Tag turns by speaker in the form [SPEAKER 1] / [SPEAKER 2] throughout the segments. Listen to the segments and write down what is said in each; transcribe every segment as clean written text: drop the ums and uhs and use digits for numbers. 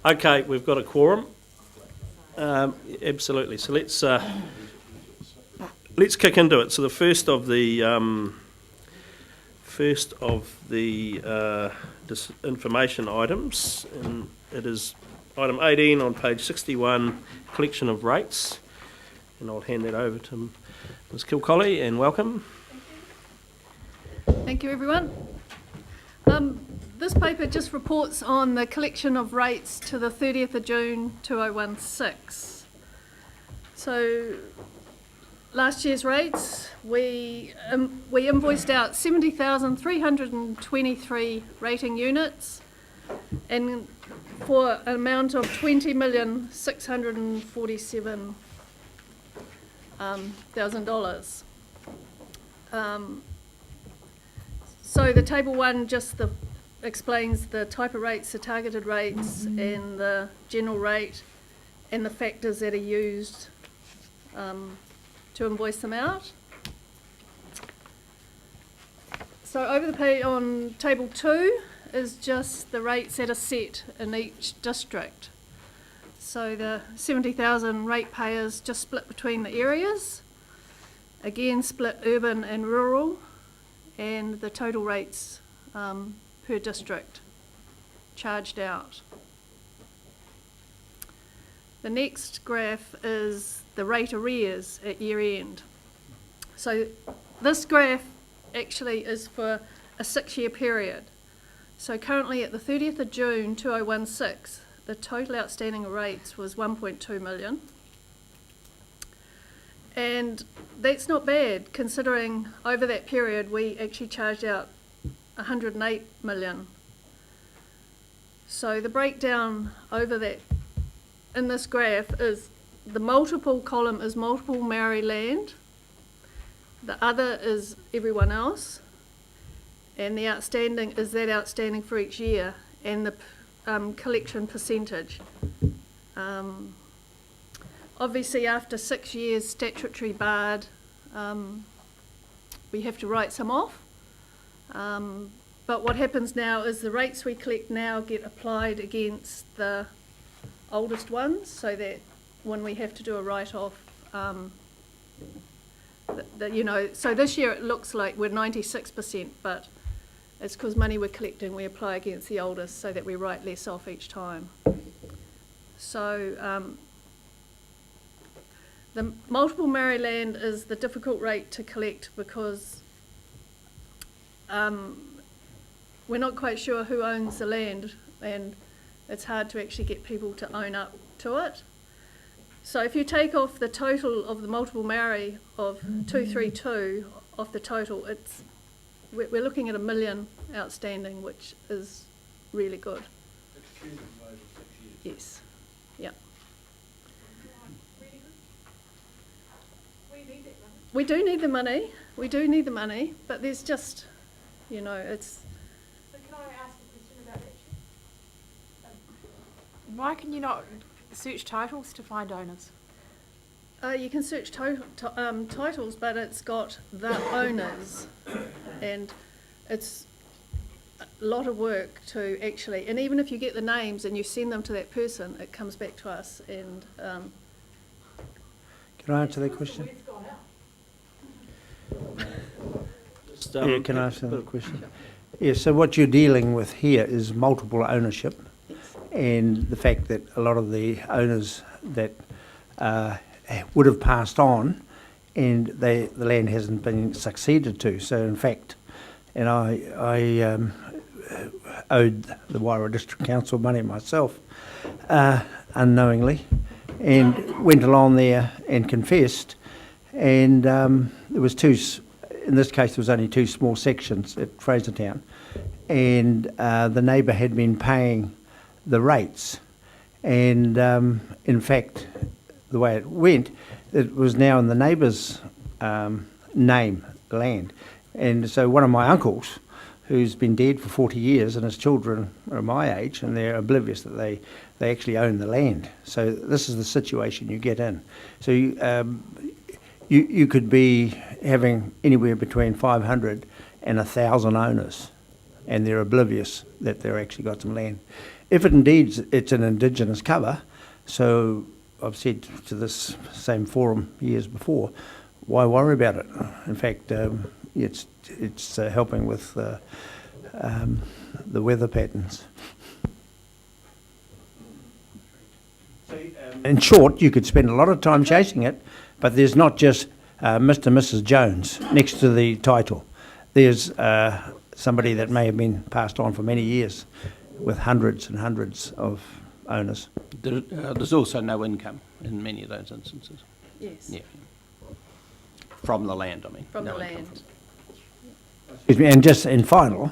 [SPEAKER 1] Okay, we've got a quorum. Absolutely. So let's kick into it. So the first of the information items, and it is item 18 on page 61, collection of rates, and I'll hand that over to Ms. Kilcolly, and welcome.
[SPEAKER 2] Thank you, everyone. This paper just reports on the collection of rates to the 30th of June 2016. So last year's rates, we invoiced out 70,323 rating units and for an amount of $20,647,000. So the table one just explains the type of rates, the targeted rates, and the general rate, and the factors that are used to invoice them out. So over the page on table 2 is just the rates that are set in each district. So the 70,000 ratepayers just split between the areas, again split urban and rural, and the total rates per district charged out. The next graph is the rate arrears at year end. So this graph actually is for a 6-year period. So currently at the 30th of June 2016, the total outstanding rates was 1.2 million. And that's not bad, considering over that period we actually charged out 108 million. So the breakdown over that in this graph is the multiple column is multiple Maori land, the other is everyone else, and the outstanding is that outstanding for each year, and the collection percentage. Obviously, after 6 years statutory barred, we have to write some off. But what happens now is the rates we collect now get applied against the oldest ones, so that when we have to do a write-off, so this year it looks like we're 96%, but it's because money we're collecting we apply against the oldest so that we write less off each time. So the multiple Maori land is the difficult rate to collect because we're not quite sure who owns the land, and it's hard to actually get people to own up to it. So if you take off the total of the multiple Maori of 232 off the total, we're looking at 1 million outstanding, which is really good. Yes. Yeah. We do need the money. We do need the money, but there's just, it's.
[SPEAKER 3] So can I ask a question about that? Why can you not search titles to find owners?
[SPEAKER 2] You can search titles, but it's got the owners, and it's a lot of work to actually. And even if you get the names and you send them to that person, it comes back to us. And
[SPEAKER 4] can I answer that question? Can I answer that question? Yeah, so what you're dealing with here is multiple ownership, and the fact that a lot of the owners that would have passed on, and the land hasn't been succeeded to. So in fact, and I owed the Wairua District Council money myself, unknowingly, and went along there and confessed, and there was in this case there was only 2 small sections at Frasertown, and the neighbour had been paying the rates, and in fact the way it went, it was now in the neighbour's name, land. And so one of my uncles, who's been dead for 40 years, and his children are my age, and they're oblivious that they actually own the land. So this is the situation you get in. So you could be having anywhere between 500 and 1,000 owners, and they're oblivious that they've actually got some land. if it indeed it's an Indigenous cover, so I've said to this same forum years before, why worry about it? In fact, it's helping with the weather patterns. In short, you could spend a lot of time chasing it, but there's not just Mr. and Mrs. Jones next to the title. There's somebody that may have been passed on for many years with hundreds and hundreds of owners.
[SPEAKER 5] There's also no income in many of those instances.
[SPEAKER 2] Yes.
[SPEAKER 5] Yeah. From the land, I mean.
[SPEAKER 2] From
[SPEAKER 5] no
[SPEAKER 2] the
[SPEAKER 5] income
[SPEAKER 2] land.
[SPEAKER 4] Excuse me, and just in final,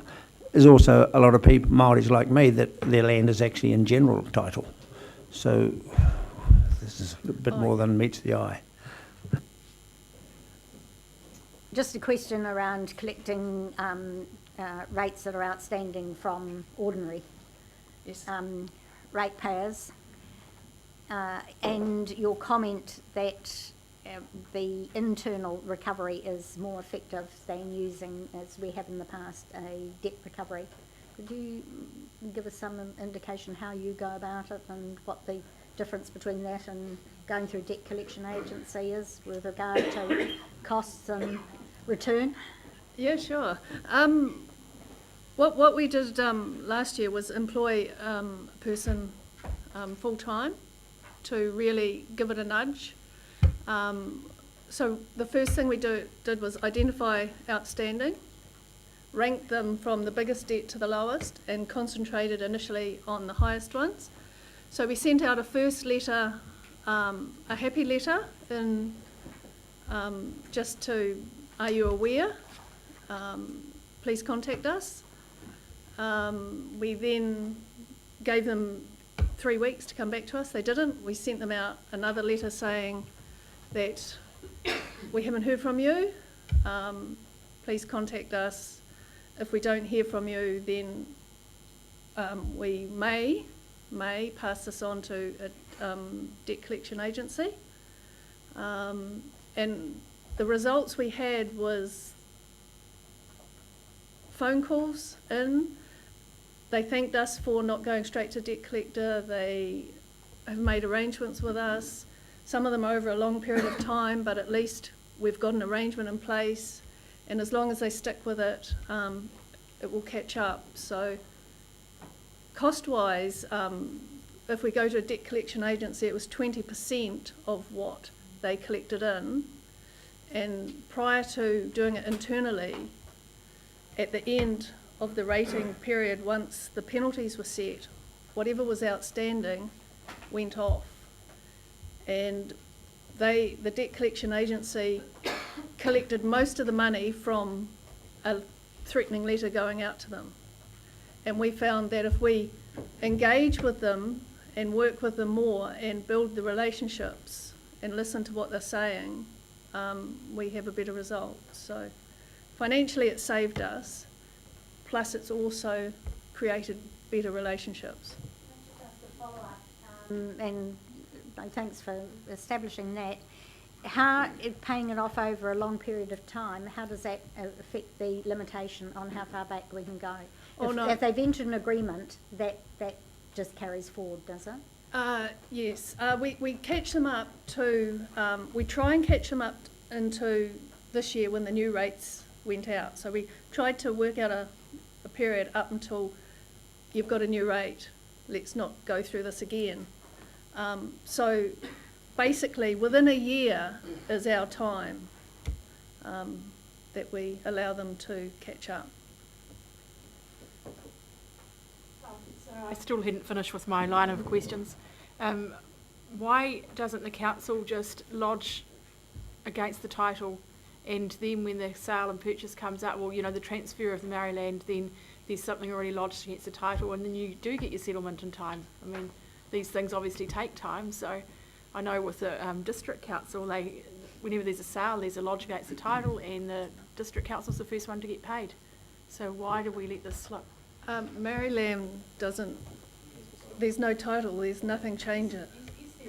[SPEAKER 4] there's also a lot of people, Māoris like me, that their land is actually in general title. So this is a bit more than meets the eye.
[SPEAKER 6] Just a question around collecting rates that are outstanding from ordinary
[SPEAKER 2] Yes.
[SPEAKER 6] ratepayers, and your comment that the internal recovery is more effective than using, as we have in the past, a debt recovery. Could you give us some indication how you go about it and what the difference between that and going through a debt collection agency is with regard to costs and return?
[SPEAKER 2] Yeah, sure. What we did last year was employ a person full time to really give it a nudge. So the first thing we did was identify outstanding, rank them from the biggest debt to the lowest, and concentrated initially on the highest ones. So we sent out a first letter, a happy letter, in just to, are you aware? Please contact us. We then gave them 3 weeks to come back to us. They didn't. We sent them out another letter saying that we haven't heard from you. Please contact us. If we don't hear from you, then we may pass this on to a debt collection agency. And the results we had was phone calls in. They thanked us for not going straight to debt collector. They have made arrangements with us. Some of them over a long period of time, but at least we've got an arrangement in place. And as long as they stick with it, it will catch up. So cost-wise, if we go to a debt collection agency, it was 20% of what they collected in. And prior to doing it internally, at the end of the rating period, once the penalties were set, whatever was outstanding went off. And the debt collection agency collected most of the money from a threatening letter going out to them. And we found that if we engage with them and work with them more and build the relationships and listen to what they're saying, we have a better result. So financially it saved us, plus it's also created better relationships.
[SPEAKER 6] And thanks for establishing that. How, paying it off over a long period of time, how does that affect the limitation on how far back we can go? If they've entered an agreement, that just carries forward, does it?
[SPEAKER 2] Yes, we catch them up to, we try and catch them up into this year when the new rates went out. So we tried to work out a period up until you've got a new rate. Let's not go through this again. So basically within a year is our time that we allow them to catch up.
[SPEAKER 3] So I still hadn't finished with my line of questions. Why doesn't the council just lodge against the title, and then when the sale and purchase comes up, well, you know, the transfer of the Maori land, then there's something already lodged against the title, and then you do get your settlement in time. I mean, these things obviously take time, so I know with the district council, whenever there's a sale, there's a lodge against the title, and the district council's the first one to get paid. So why do we let this slip?
[SPEAKER 2] Maori land doesn't, there's no title, there's nothing changes.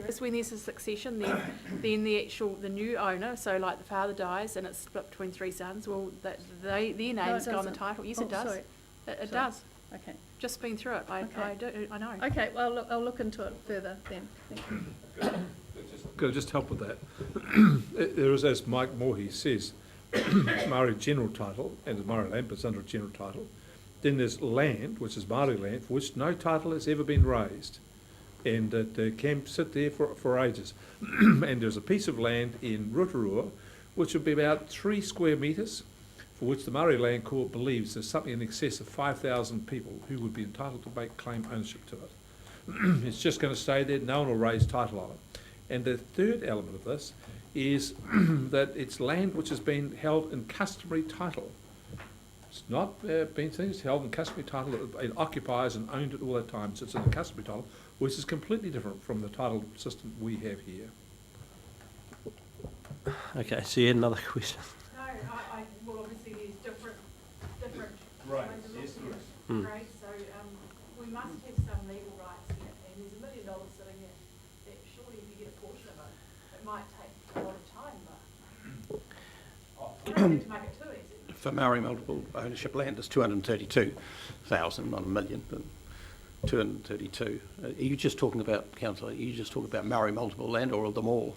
[SPEAKER 3] Is when there's a succession, then the new owner, so like the father dies and it's split between 3 sons, well, their name's go on the title. Yes, it does.
[SPEAKER 2] Sorry.
[SPEAKER 3] It does.
[SPEAKER 2] Okay.
[SPEAKER 3] Just been through it. I know.
[SPEAKER 2] Okay, well, I'll look into it further then. Thank you.
[SPEAKER 7] Could I just help with that? There is, as Mike Morhe says, Māori general title, and it's Māori land, but it's under a general title. Then there's land, which is Māori land, for which no title has ever been raised. And it can sit there for ages. And there's a piece of land in Rotorua, which would be about 3 square metres, for which the Māori Land Court believes there's something in excess of 5,000 people who would be entitled to claim ownership to it. It's just going to stay there, no one will raise title on it. And the third element of this is that it's land which has been held in customary title. It's not been things, it's held in customary title, it occupies and owned it all that time, so it's in a customary title, which is completely different from the title system we have here.
[SPEAKER 1] Okay, so you had another question.
[SPEAKER 3] No, well, obviously there's different
[SPEAKER 7] Right,
[SPEAKER 3] ways of
[SPEAKER 7] yes,
[SPEAKER 3] looking at
[SPEAKER 1] Hmm.
[SPEAKER 3] it, right? So we must have some legal rights here, and there's $1 million sitting there. That surely if you get a portion of it, it might take a lot of time, but you don't have to make it too easy.
[SPEAKER 5] For Maori multiple ownership land, it's 232,000, not a million, but 232. Are you just talking about, Councillor, are you just talking about Maori multiple land or them all?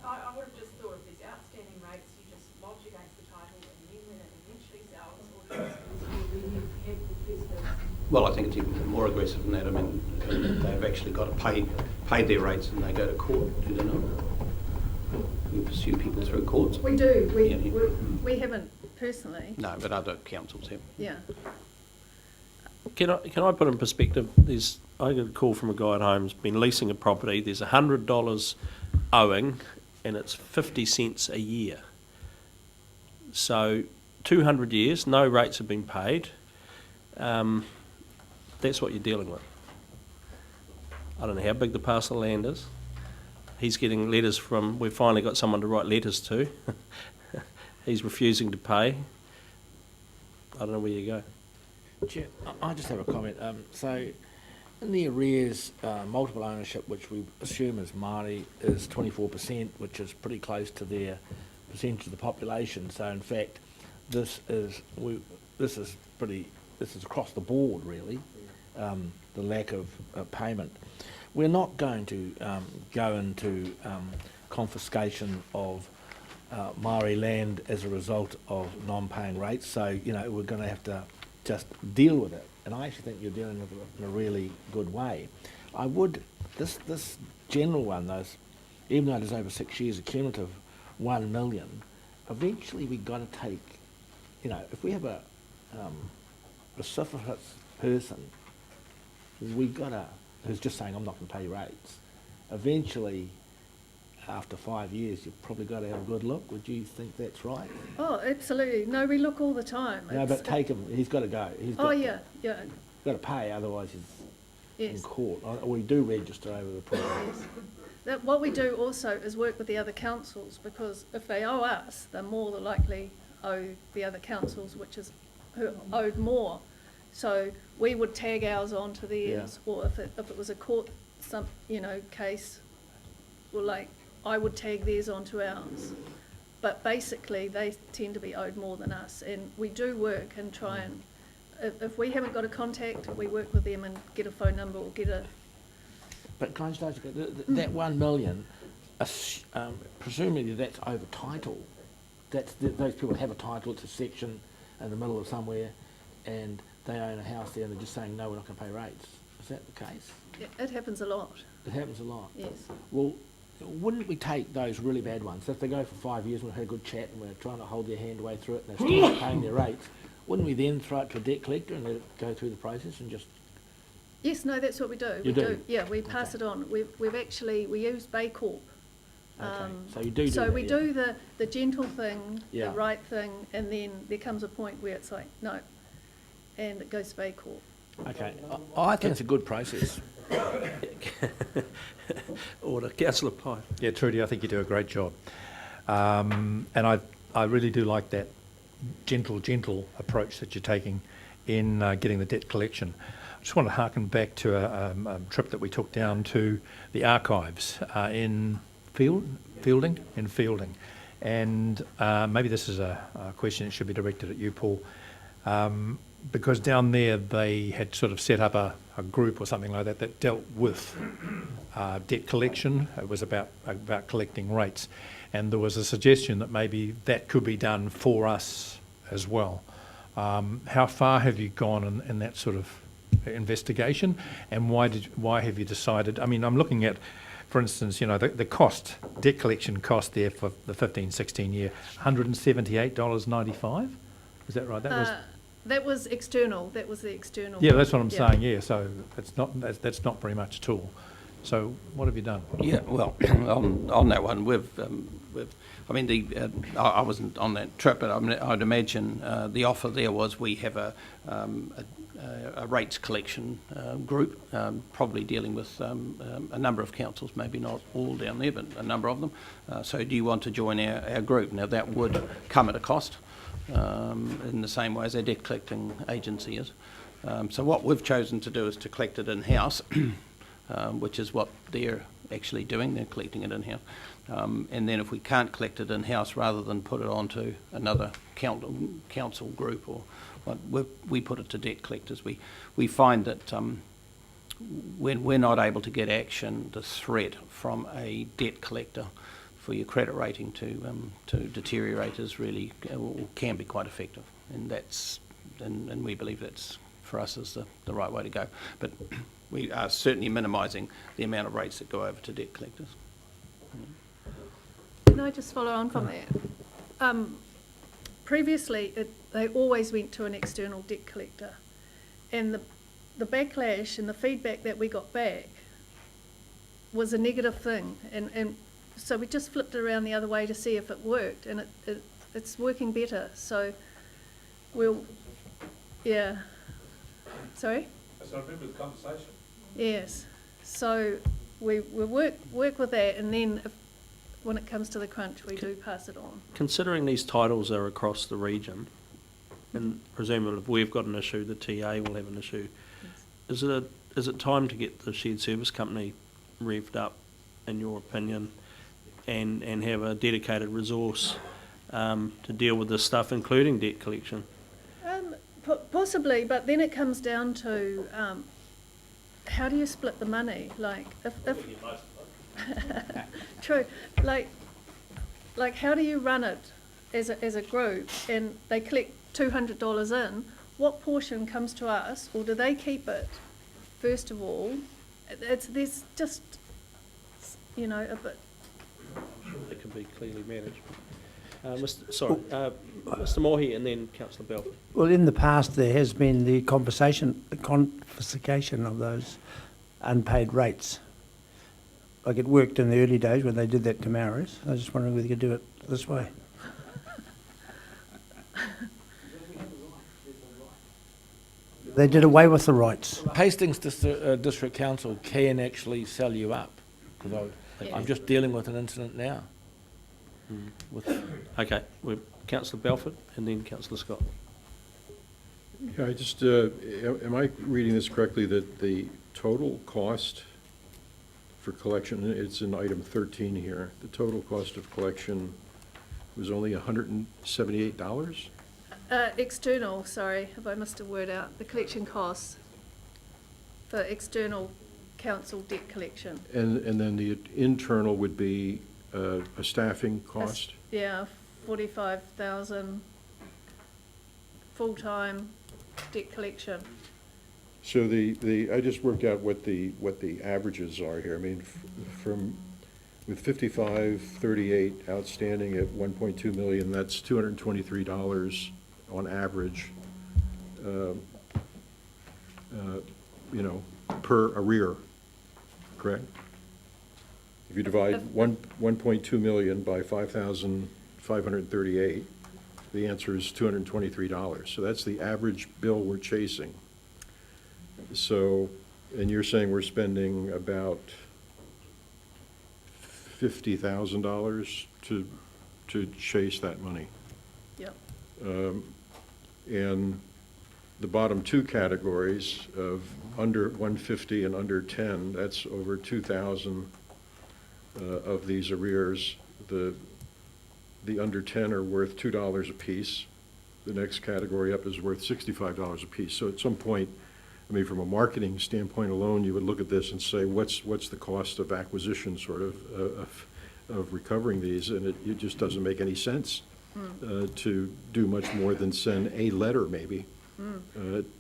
[SPEAKER 3] I would have just thought if there's outstanding rates, you just lodge against the title, and then when it eventually sells or transfers, then you have the first.
[SPEAKER 5] Well, I think it's even more aggressive than that. I mean, they've actually got to pay their rates and they go to court, do they not? We pursue people through courts.
[SPEAKER 2] We do.
[SPEAKER 5] Yeah.
[SPEAKER 2] We haven't personally.
[SPEAKER 5] No, but other councils have.
[SPEAKER 2] Yeah.
[SPEAKER 1] Can I put in perspective? I got a call from a guy at home who's been leasing a property. There's $100 owing, and it's 50 cents a year. So 200 years, no rates have been paid. That's what you're dealing with. I don't know how big the parcel of land is. He's getting letters from, we've finally got someone to write letters to. He's refusing to pay. I don't know where you go.
[SPEAKER 8] Chair, I just have a comment. So, in the arrears, multiple ownership, which we assume is Māori, is 24%, which is pretty close to their percentage of the population. So, in fact, this is across the board, really. The lack of payment. We're not going to go into confiscation of Māori land as a result of non-paying rates. So, we're going to have to just deal with it. And I actually think you're dealing with it in a really good way. I would, this general one, even though there's over 6 years, a cumulative 1 million, eventually we've got to take, if we have a vociferous person, who's just saying, I'm not going to pay rates, eventually, after 5 years, you've probably got to have a good look. Would you think that's right?
[SPEAKER 2] Oh, absolutely. No, we look all the time.
[SPEAKER 8] No, but take him. He's got to go.
[SPEAKER 2] Yeah.
[SPEAKER 8] Got to pay, otherwise he's in
[SPEAKER 2] Yes.
[SPEAKER 8] court. We do register over the property.
[SPEAKER 2] What we do also is work with the other councils, because if they owe us, they're more than likely owe the other councils, who owed more. So we would tag ours onto theirs, or if it was a court case, well, I would tag theirs onto ours. But basically, they tend to be owed more than us, and we do work and try and, if we haven't got a contact, we work with them and get a phone number or get a...
[SPEAKER 8] But can I just ask you, that 1 million, presumably that's over title. Those people have a title, it's a section in the middle of somewhere, and they own a house there and they're just saying, no, we're not going to pay rates. Is that the case?
[SPEAKER 2] It happens a lot,
[SPEAKER 8] It happens a lot.
[SPEAKER 2] yes.
[SPEAKER 8] Well, wouldn't we take those really bad ones? If they go for 5 years and we've had a good chat and we're trying to hold their hand way through it and they're still not paying their rates, wouldn't we then throw it to a debt collector and let it go through the process and just...
[SPEAKER 2] Yes, no, that's what we do.
[SPEAKER 8] You do?
[SPEAKER 2] Yeah, we pass it on. We use Bay Corp.
[SPEAKER 8] Okay, so you do
[SPEAKER 2] So
[SPEAKER 8] that,
[SPEAKER 2] we
[SPEAKER 8] yeah.
[SPEAKER 2] do the gentle thing, the
[SPEAKER 8] Yeah.
[SPEAKER 2] right thing, and then there comes a point where it's like, no, and it goes to Bay Corp.
[SPEAKER 8] Okay, I think it's a good process.
[SPEAKER 1] Order. Councillor Pye.
[SPEAKER 9] Yeah, Trudy, I think you do a great job. And I really do like that gentle approach that you're taking in getting the debt collection. I just want to harken back to a trip that we took down to the archives in Fielding. And maybe this is a question that should be directed at you, Paul. because down there they had sort of set up a group or something like that that dealt with debt collection. It was about collecting rates, and there was a suggestion that maybe that could be done for us as well. How far have you gone in that sort of investigation, and why have you decided? I mean, I'm looking at, for instance, you know, the cost, debt collection cost there for the 15-16 year, $178.95. Is that right?
[SPEAKER 2] That was external. That was the external.
[SPEAKER 9] Yeah, that's what I'm saying. Yeah, so that's not very much at all. So what have you done?
[SPEAKER 5] Yeah, well, on that one, I mean, I wasn't on that trip, but I'd imagine the offer there was we have a rates collection group, probably dealing with a number of councils, maybe not all down there, but a number of them. So do you want to join our group? Now, that would come at a cost in the same way as our debt collecting agency is. So what we've chosen to do is to collect it in-house, which is what they're actually doing. They're collecting it in-house. And then if we can't collect it in-house, rather than put it onto another council group or what, we put it to debt collectors. We find that when we're not able to get action, the threat from a debt collector for your credit rating to deteriorate is really, can be quite effective. And we believe that's, for us, is the right way to go. But we are certainly minimising the amount of rates that go over to debt collectors.
[SPEAKER 2] Can I just follow on from that? Previously, they always went to an external debt collector, and the backlash and the feedback that we got back was a negative thing, and so we just flipped it around the other way to see if it worked, and it's working better. So yeah. Sorry?
[SPEAKER 7] So I remember the conversation.
[SPEAKER 2] Yes. So we work with that, and then when it comes to the crunch, we do pass it on.
[SPEAKER 1] Considering these titles are across the region, and presumably if we've got an issue, the TA will have an issue. Yes. Is it time to get the shared service company revved up, in your opinion, and have a dedicated resource to deal with this stuff, including debt collection?
[SPEAKER 2] Possibly, but then it comes down to how do you split the money? Like, if true, like how do you run it as a group, and they collect $200 in? What portion comes to us, or do they keep it? First of all, there's just, you know, a bit.
[SPEAKER 1] I'm sure that can be clearly managed. Mr. Mohi, and then Councillor Belford.
[SPEAKER 4] Well, in the past, there has been the confiscation of those unpaid rates. Like, it worked in the early days when they did that to Maoris. I was just wondering whether you could do it this way. They did away with the rights.
[SPEAKER 8] Hastings District Council can actually sell you up, because I'm just dealing with an incident now.
[SPEAKER 1] Okay, Councillor Belford and then Councillor Scott.
[SPEAKER 10] Yeah, I just, am I reading this correctly, that the total cost for collection, it's in item 13 here, the total cost of collection was only $178?
[SPEAKER 2] External, sorry, have I missed a word out? The collection costs for external council debt collection.
[SPEAKER 10] And then the internal would be a staffing cost?
[SPEAKER 2] Yeah, 45,000 full-time debt collection.
[SPEAKER 10] So I just worked out what the averages are here. I mean, with 5538 outstanding at 1.2 million, that's $223 on average, per arrear, correct? If you divide 1.2 million by 5,538, the answer is $223. So that's the average bill we're chasing. So, and you're saying we're spending about $50,000 to chase that money.
[SPEAKER 2] Yep.
[SPEAKER 10] And the bottom two categories of under 150 and under 10, that's over 2,000 of these arrears. The under 10 are worth $2 a piece. the next category up is worth $65 apiece. So at some point, I mean, from a marketing standpoint alone, you would look at this and say, what's the cost of acquisition, sort of recovering these? And it just doesn't make any sense to do much more than send a letter, maybe.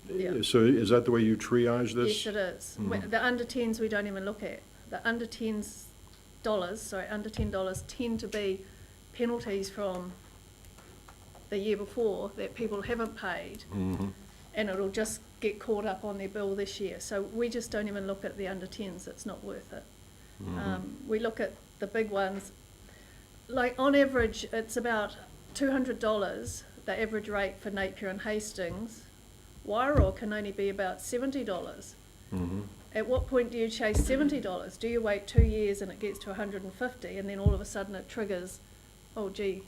[SPEAKER 2] Yeah.
[SPEAKER 10] So is that the way you triage this?
[SPEAKER 2] Yes, it is. The under 10s we don't even look at. The under under $10 tend to be penalties from the year before that people haven't paid, and it'll just get caught up on their bill this year. So we just don't even look at the under 10s. It's not worth it. We look at the big ones. Like on average, it's about $200, the average rate for Napier and Hastings. Wairoa can only be about $70. At what point do you chase $70? Do you wait 2 years and it gets to $150, and then all of a sudden it triggers, oh gee,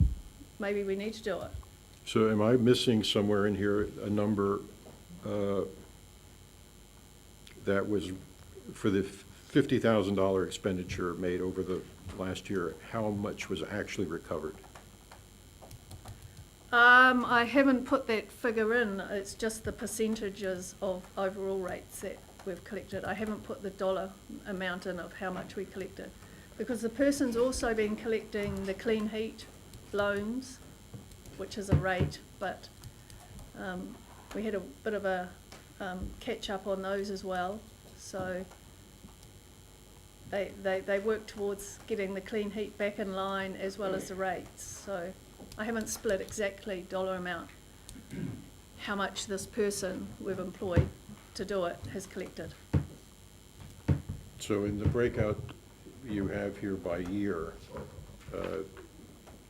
[SPEAKER 2] maybe we need to do it?
[SPEAKER 10] So am I missing somewhere in here a number that was for the $50,000 expenditure made over the last year? How much was actually recovered?
[SPEAKER 2] I haven't put that figure in. It's just the percentages of overall rates that we've collected. I haven't put the dollar amount in of how much we collected, because the person's also been collecting the clean heat loans, which is a rate, but we had a bit of a catch up on those as well. So they work towards getting the clean heat back in line as well as the rates. So I haven't split exactly dollar amount how much this person we've employed to do it has collected.
[SPEAKER 10] So in the breakout you have here by year,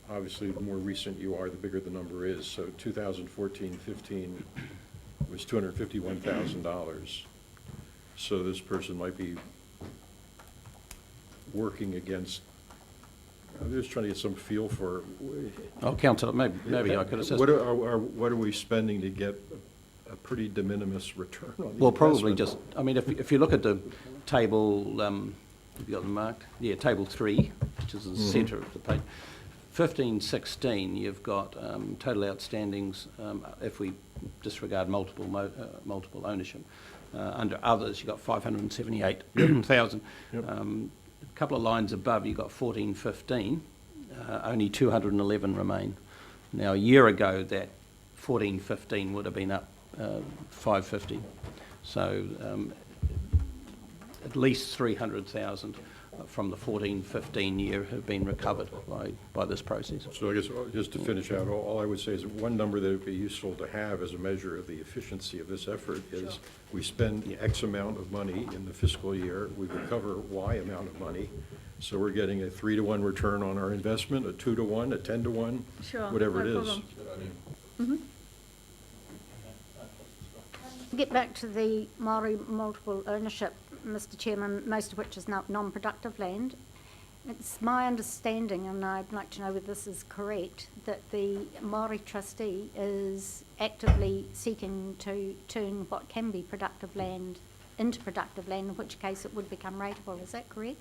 [SPEAKER 10] obviously the more recent you are, the bigger the number is. So 2014-15 was $251,000. So this person might be working against, I'm just trying to get some feel for.
[SPEAKER 5] Oh, Councillor, maybe I could assist.
[SPEAKER 10] What are we spending to get a pretty de minimis return on the
[SPEAKER 5] Well, probably
[SPEAKER 10] investment?
[SPEAKER 5] just, I mean, if you look at the table, have you got them marked? Yeah, table 3, which is the centre of the page. 15-16, you've got total outstandings, if we disregard multiple ownership. Under others, you've got 578,000.
[SPEAKER 10] Yep.
[SPEAKER 5] A couple of lines above, you've got 14-15, only 211 remain. Now, a year ago, that 14-15 would have been up 550. So at least 300,000 from the 14-15 year have been recovered by this process.
[SPEAKER 10] So I guess just to finish out, all I would say is one number that would be useful to have as a measure of the efficiency of this effort is we spend X amount of money in the fiscal year, we recover Y amount of money. So we're getting a 3-to-1 return on our investment, a 2-to-1, a 10-to-1,
[SPEAKER 2] Sure,
[SPEAKER 10] whatever
[SPEAKER 2] no
[SPEAKER 10] it is.
[SPEAKER 2] problem.
[SPEAKER 6] Get back to the Māori multiple ownership, Mr Chairman, most of which is non-productive land. It's my understanding, and I'd like to know whether this is correct, that the Māori trustee is actively seeking to turn what can be productive land into productive land, in which case it would become rateable. Is that correct?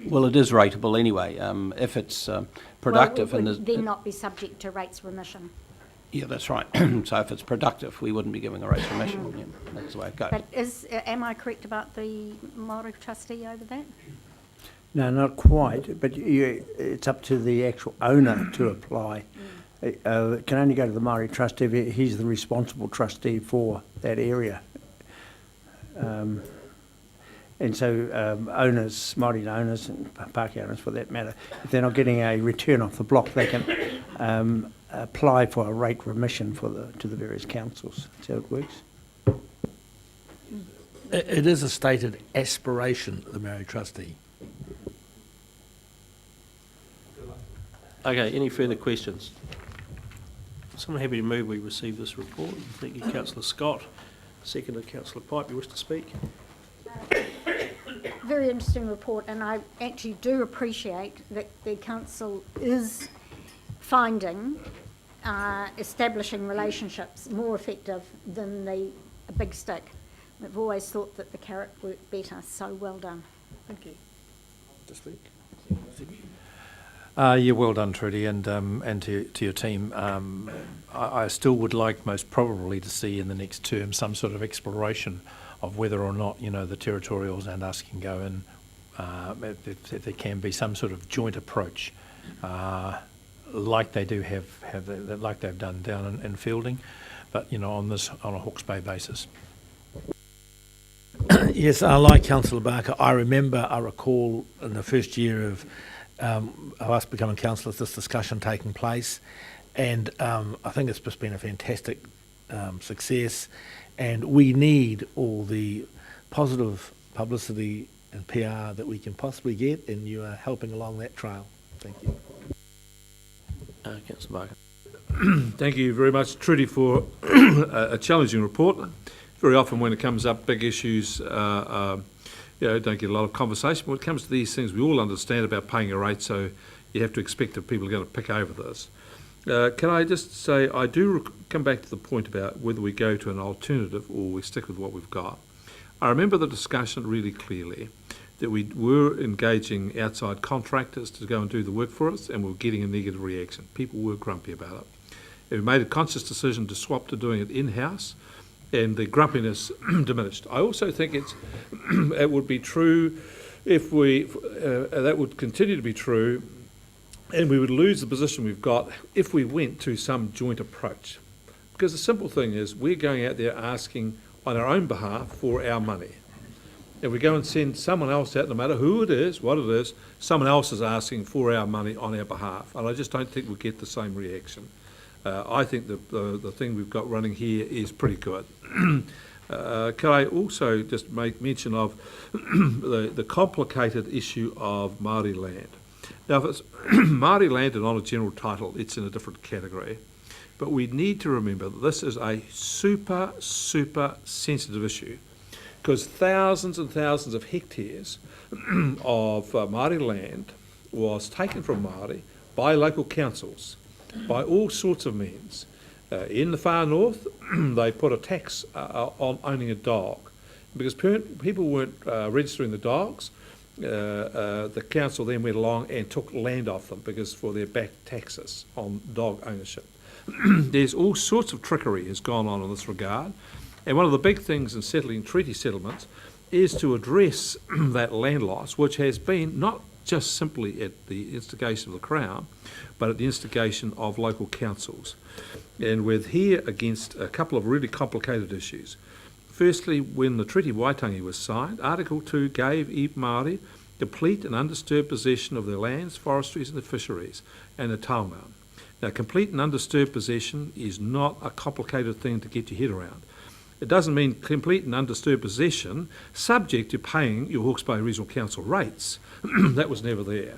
[SPEAKER 5] Well, it is rateable anyway. If it's productive,
[SPEAKER 6] well, it
[SPEAKER 5] and
[SPEAKER 6] would then not be subject to rates remission.
[SPEAKER 5] yeah, that's right. So if it's productive, we wouldn't be giving a rates remission. Yeah, that's the way it goes.
[SPEAKER 6] But am I correct about the Māori trustee over that?
[SPEAKER 4] No, not quite, but it's up to the actual owner to apply. It can only go to the Māori trustee if he's the responsible trustee for that area. And so owners, Māori owners and Pākehā owners for that matter, if they're not getting a return off the block, they can apply for a rate remission to the various councils. That's how it works.
[SPEAKER 8] It is a stated aspiration of the Māori trustee.
[SPEAKER 1] Okay, any further questions? Someone happy to move we receive this report? Thank you, Councillor Scott. Seconded, Councillor Pipe. You wish to speak?
[SPEAKER 6] Very interesting report, and I actually do appreciate that the council is finding establishing relationships more effective than the big stick. We've always thought that the carrot worked better, so well done.
[SPEAKER 2] Thank you.
[SPEAKER 8] To speak.
[SPEAKER 9] Yeah, well done, Trudy, and to your team. I still would like most probably to see in the next term some sort of exploration of whether or not, the territorials and us can go in, if there can be some sort of joint approach, like they do like they've done down in Fielding, but on a Hawke's Bay basis.
[SPEAKER 8] Yes, like Councillor Barker, I recall in the first year of us becoming councillors, this discussion taking place, and I think it's just been a fantastic success, and we need all the positive publicity and PR that we can possibly get, and you are helping along that trail. Thank you.
[SPEAKER 1] Councillor Barker.
[SPEAKER 7] Thank you very much, Trudy, for a challenging report. Very often when it comes up, big issues, don't get a lot of conversation. When it comes to these things, we all understand about paying a rate, so you have to expect that people are going to pick over this. Can I just say, I do come back to the point about whether we go to an alternative or we stick with what we've got. I remember the discussion really clearly that we were engaging outside contractors to go and do the work for us, and we were getting a negative reaction. People were grumpy about it. And we made a conscious decision to swap to doing it in-house, and the grumpiness diminished. I also think it would be true if that would continue to be true, and we would lose the position we've got if we went to some joint approach. Because the simple thing is, we're going out there asking on our own behalf for our money. If we go and send someone else out, no matter who it is, what it is, someone else is asking for our money on our behalf. And I just don't think we'll get the same reaction. I think the thing we've got running here is pretty good. Can I also just make mention of the complicated issue of Māori land? Now, if it's Māori land and on a general title, it's in a different category. But we need to remember that this is a super, super sensitive issue, because thousands and thousands of hectares of Māori land was taken from Māori by local councils, by all sorts of means. In the far north, they put a tax on owning a dog. Because people weren't registering the dogs, the council then went along and took land off them because for their back taxes on dog ownership. There's all sorts of trickery has gone on in this regard. And one of the big things in settling treaty settlements is to address that land loss, which has been not just simply at the instigation of the Crown, but at the instigation of local councils. And we're here against a couple of really complicated issues. Firstly, when the Treaty Waitangi was signed, Article 2 gave Māori complete and undisturbed possession of their lands, forestries and the fisheries, and the taonga. Now, complete and undisturbed possession is not a complicated thing to get your head around. It doesn't mean complete and undisturbed possession subject to paying your Hawke's Bay Regional Council rates. That was never there.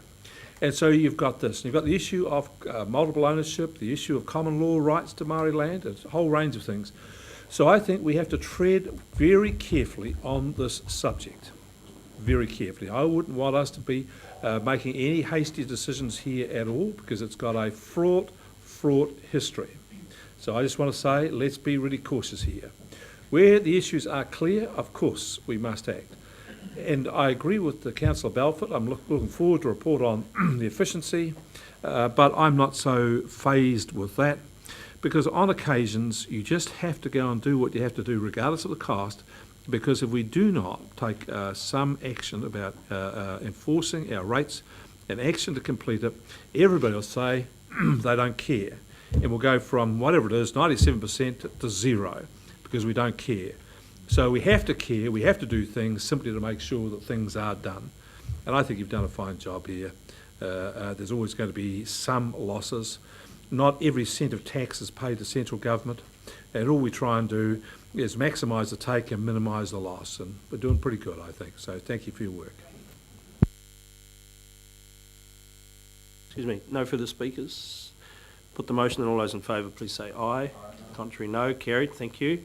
[SPEAKER 7] And so you've got this. You've got the issue of multiple ownership, the issue of common law rights to Māori land, a whole range of things. So I think we have to tread very carefully on this subject. Very carefully. I wouldn't want us to be making any hasty decisions here at all, because it's got a fraught history. So I just want to say, let's be really cautious here. Where the issues are clear, of course, we must act. And I agree with the Councillor Balfour. I'm looking forward to a report on the efficiency, but I'm not so phased with that, because on occasions you just have to go and do what you have to do regardless of the cost, because if we do not take some action about enforcing our rates and action to complete it, everybody will say they don't care. And we'll go from whatever it is, 97% to zero, because we don't care. So we have to care, we have to do things simply to make sure that things are done. And I think you've done a fine job here. There's always going to be some losses. Not every cent of tax is paid to central government, and all we try and do is maximise the take and minimise the loss, and we're doing pretty good, I think. So thank you for your work.
[SPEAKER 1] Excuse me, no further speakers. Put the motion, and all those in favour please say aye. Contrary, no. Carried. Thank you.